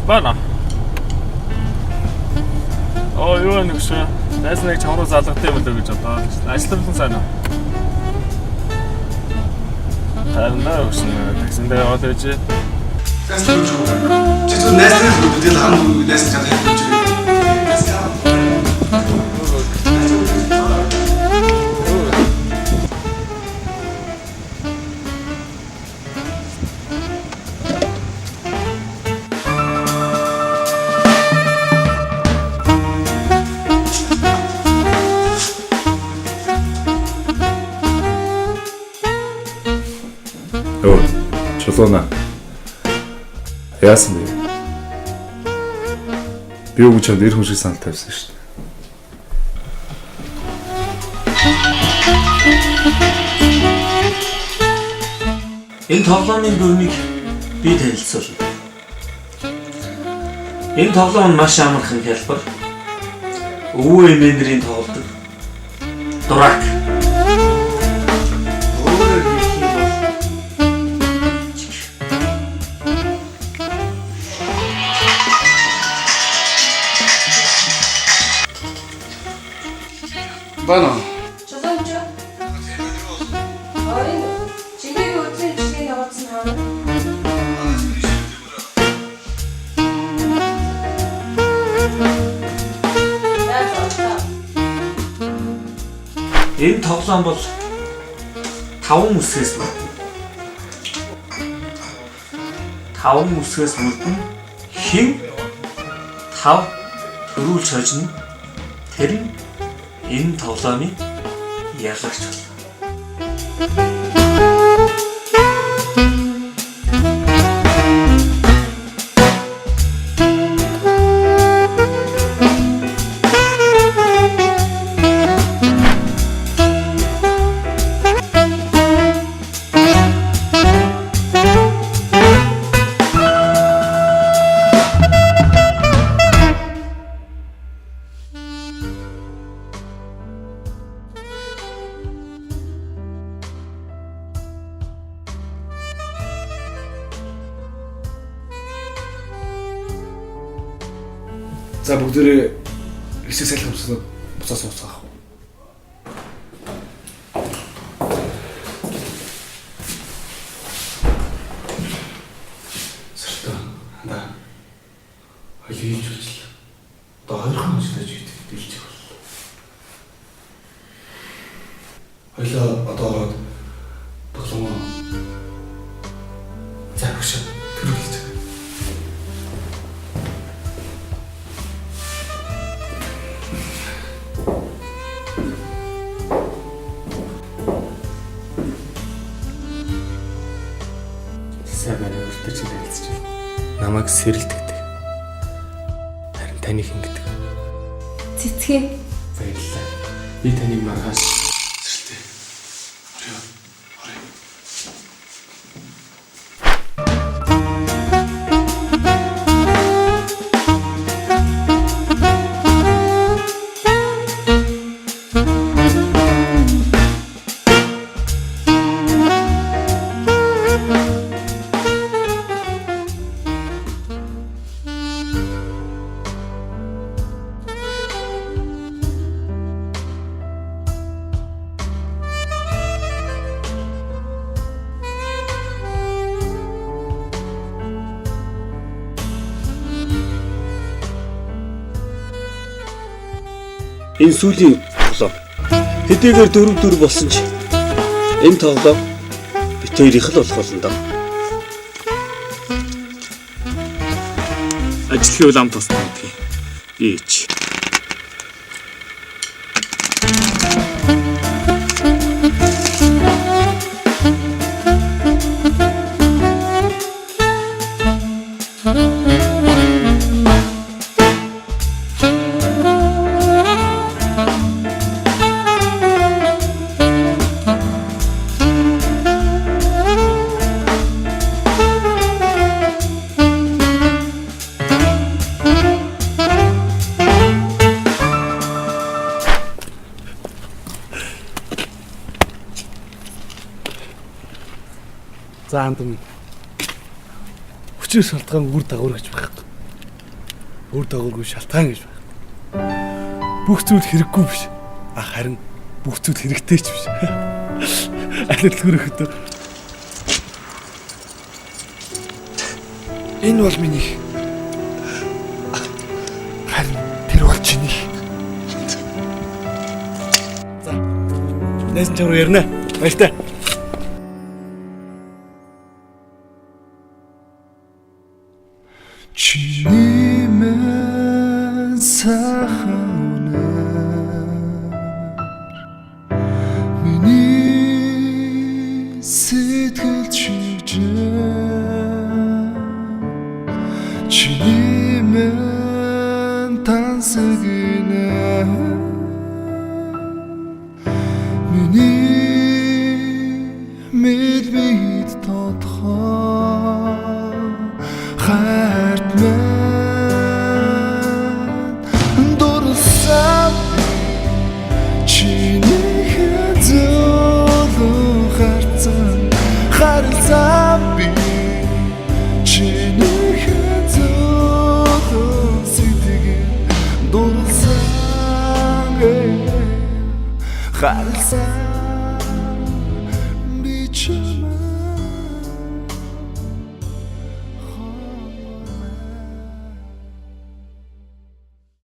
Байна. Юу нэг шүү. Найс нэг чамруу залгатай юм л гэж бодоо. Ажлын сайн уу? Харин өшин таксиндээ яваад байж. Тэстэй юу? Чи зөв найстай л үгүй хам найс чад хийж байгаа. Чулууна. Яасан бэ? Би өгч чамд эр хүн шиг санал тавьсан шүү дээ. Энэ тоглоомын дүрмийг би танилцуулна. Энэ тоглоом нь маш амархан хялбар. Өвөө эмээнэрийн тоглодог. Дурак. Байна. Чулуунч. Орин чимээгийн өдрийн жилийн явуулсан хаана? Энэ тоглоом бол 5 үсгээс мөрдөн. 5 үсгээс мөрдөн хэн 5 төрүүлж хожно. Тэр нь энэ тоглоомын ялагч болно. За бүгдээрээ хэсэг салхи өмсөд буцаас ууцгаах. Сэртэ. Да. Хоёрын үжил. Одоо хоёрхан ажиллаж идэлж боллоо. Хоёлаа одоо тоглоом. За хөш. Төрүүлж. Сайн өөртөө чи танилцж байна. Намайг сэрэлдэгдэг. Харин таныг хэн гэдэг? Цэцгээ. Баярлалаа. Би таныг маргааш Сэртэ. Орё. Энэ сүүлийн тоглоом. Хэдийгээр 4-4 болсон ч энэ тоглоом бит хоёрынх л болох болно даа. ажлын үйл ам тусна гэдгийг. Ийч. За андам. Хүчээр шалтгаан үр дагавар гэж байхгүй. өөр дагуулгүй шалтгаан гэж байна. Бүх зүйл хэрэггүй биш. Харин бүх зүйл хэрэгтэй ч биш. Аль төлөвлөрөхдөө энэ бол миний. Харин тэр бол чиний. За. Найз чамруу ярина. Баяртай. Чиний мэн сайхан миний сэтгэл чижээ чиний мэн тансагинэ миний мэдбит тодхоо хайрт мэн дурсам чиний хэзээ харцан харцан би чиний хэзээ сэтгэл дурсам харцан